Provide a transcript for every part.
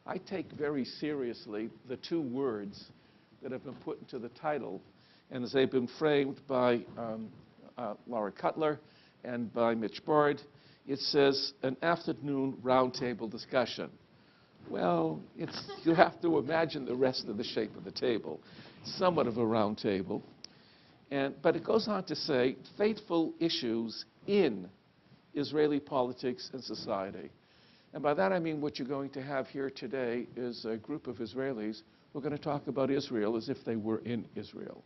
I take very seriously the two words that have been put into the title, and as they've been framed by Laura Cutler and by Mitch Bard. It says, an afternoon roundtable discussion. Well, you have to imagine the rest of the shape of the table. Somewhat of a round table. But it goes on to say, fateful issues in Israeli politics and society. And by that I mean what you're going to have here today is a group of Israelis who are going to talk about Israel as if they were in Israel.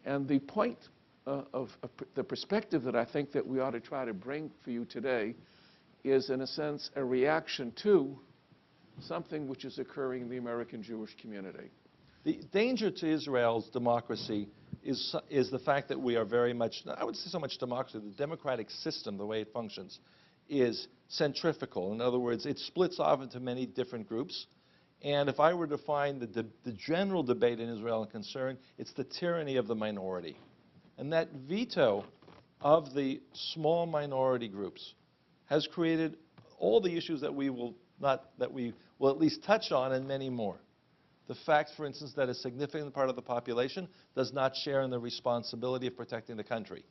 And the point of the perspective that I think that we ought to try to bring for you today is, in a sense, a reaction to something which is occurring in the American Jewish community. The danger to Israel's democracy is the fact that we are very much, I wouldn't say so much democracy, the democratic system, the way it functions, is centrifugal. In other words, it splits off into many different groups. And if I were to find the general debate in Israel and concern, it's the tyranny of the minority. And that veto of the small minority groups has created all the issues that we will at least touch on, and many more. The fact, for instance, that a significant part of the population does not share in the responsibility of protecting the country.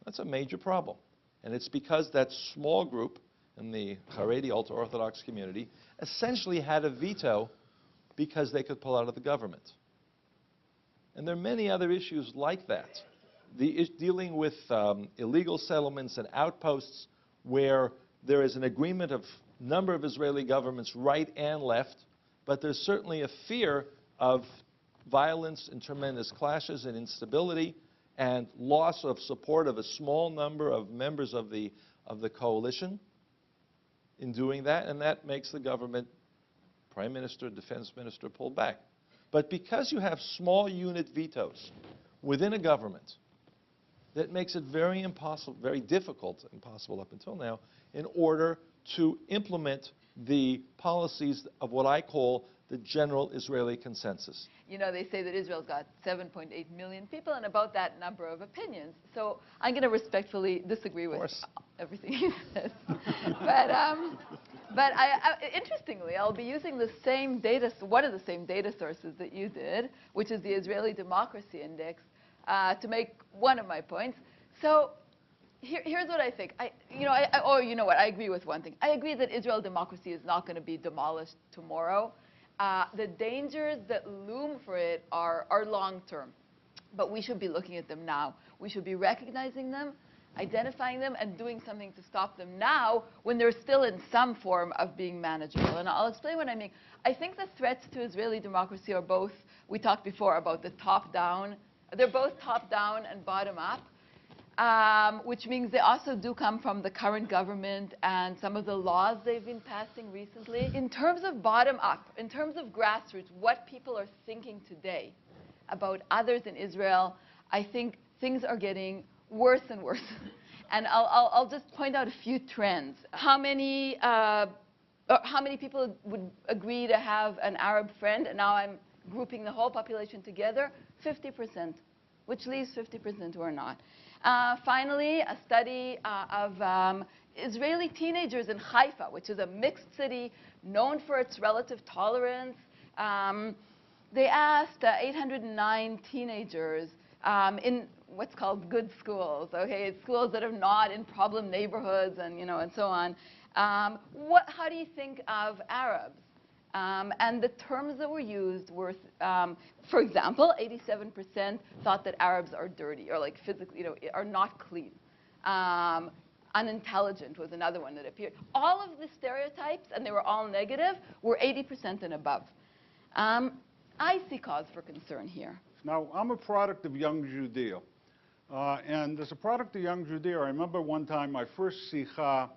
That's a major problem. And it's because that small group in the Haredi ultra-Orthodox community essentially had a veto because they could pull out of the government. And there are many other issues like that. Dealing with illegal settlements and outposts where there is an agreement of a number of Israeli governments, right and left, but there's certainly a fear of violence and tremendous clashes and instability and loss of support of a small number of members of the coalition in doing that, and that makes the government, prime minister, defense minister, pull back. But because you have small unit vetoes within a government, that makes it very difficult, impossible up until now, in order to implement the policies of what I call the general Israeli consensus. You know, they say that Israel's got 7.8 million people and about that number of opinions. So I'm going to respectfully disagree with everything he says. But interestingly, I'll be using the same data, one of the same data sources that you did, which is the Israeli Democracy Index, to make one of my points. So here's what I think. You know what? I agree with one thing. I agree that Israel democracy is not going to be demolished tomorrow. The dangers that loom for it are long-term. But we should be looking at them now. We should be recognizing them, identifying them, and doing something to stop them now when they're still in some form of being manageable. And I'll explain what I mean. I think the threats to Israeli democracy are both, we talked before about the top-down. They're both top-down and bottom-up. Which means they also do come from the current government and some of the laws they've been passing recently. In terms of bottom-up, in terms of grassroots, what people are thinking today about others in Israel, I think things are getting worse and worse. And I'll just point out a few trends. How many people would agree to have an Arab friend? And now I'm grouping the whole population together. 50%, which leaves 50% who are not. Finally, a study of Israeli teenagers in Haifa, which is a mixed city known for its relative tolerance. They asked 809 teenagers in what's called good schools, okay, it's schools that are not in problem neighborhoods and, and so on. How do you think of Arabs? And the terms that were used were, for example, 87% thought that Arabs are dirty or like physically, are not clean. Unintelligent was another one that appeared. All of the stereotypes, and they were all negative, were 80% and above. I see cause for concern here. Now, I'm a product of Young Judea. And as a product of Young Judea, I remember one time my first sikha,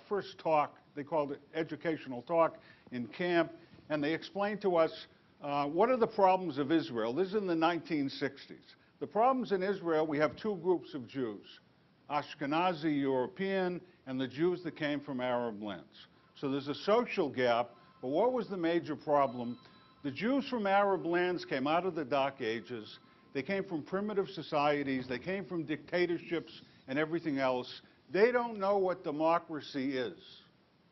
first talk, they called it educational talk in camp, and they explained to us what are the problems of Israel. This is in the 1960s. The problems in Israel, we have two groups of Jews, Ashkenazi European and the Jews that came from Arab lands. So there's a social gap, but what was the major problem? The Jews from Arab lands came out of the Dark Ages. They came from primitive societies. They came from dictatorships and everything else. They don't know what democracy is,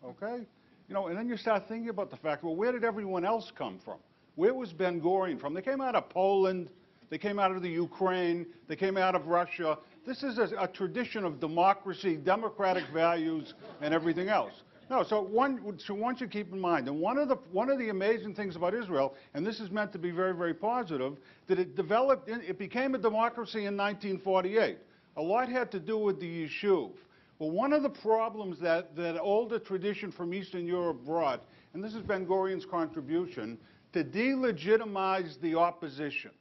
okay? You know, and then you start thinking about the fact, well, where did everyone else come from? Where was Ben-Gurion from? They came out of Poland. They came out of the Ukraine. They came out of Russia. This is a tradition of democracy, democratic values, and everything else. No, so one should keep in mind, and one of the amazing things about Israel, and this is meant to be very, very positive, that it became a democracy in 1948. A lot had to do with the Yishuv. Well, one of the problems that older tradition from Eastern Europe brought, and this is Ben-Gurion's contribution, to delegitimize the opposition.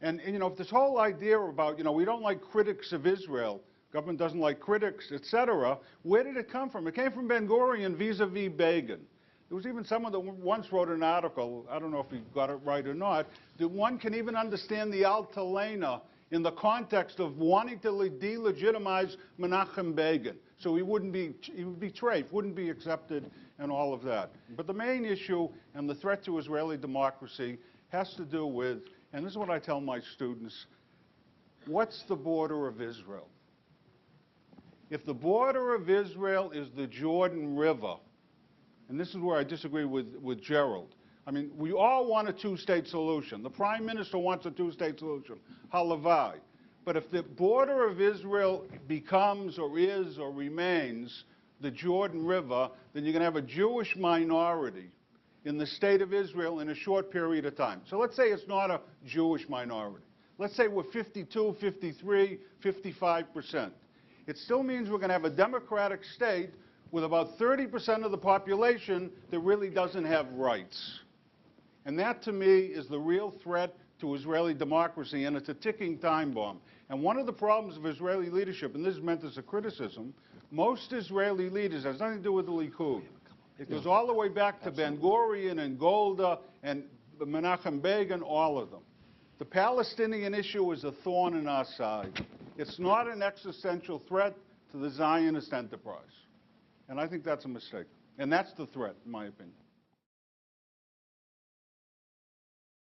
And, you know, if this whole idea about, you know, we don't like critics of Israel, government doesn't like critics, et cetera, where did it come from? It came from Ben-Gurion vis-a-vis Begin. There was even someone that once wrote an article, I don't know if he got it right or not, that one can even understand the Altalena in the context of wanting to delegitimize Menachem Begin. So he would be treif, wouldn't be accepted, and all of that. But the main issue and the threat to Israeli democracy has to do with, and this is what I tell my students, what's the border of Israel? If the border of Israel is the Jordan River, and this is where I disagree with Gerald. I mean, we all want a two-state solution. The Prime Minister wants a two-state solution, halavai. But if the border of Israel becomes or is or remains the Jordan River, then you're going to have a Jewish minority in the state of Israel in a short period of time. So let's say it's not a Jewish minority. Let's say we're 52, 53, 55%. It still means we're going to have a democratic state with about 30% of the population that really doesn't have rights. And that, to me, is the real threat to Israeli democracy, and it's a ticking time bomb. And one of the problems of Israeli leadership, and this is meant as a criticism, most Israeli leaders, has nothing to do with the Likud. It goes all the way back to Ben-Gurion and Golda and Menachem Begin, all of them. The Palestinian issue is a thorn in our side. It's not an existential threat to the Zionist enterprise. And I think that's a mistake. And that's the threat, in my opinion.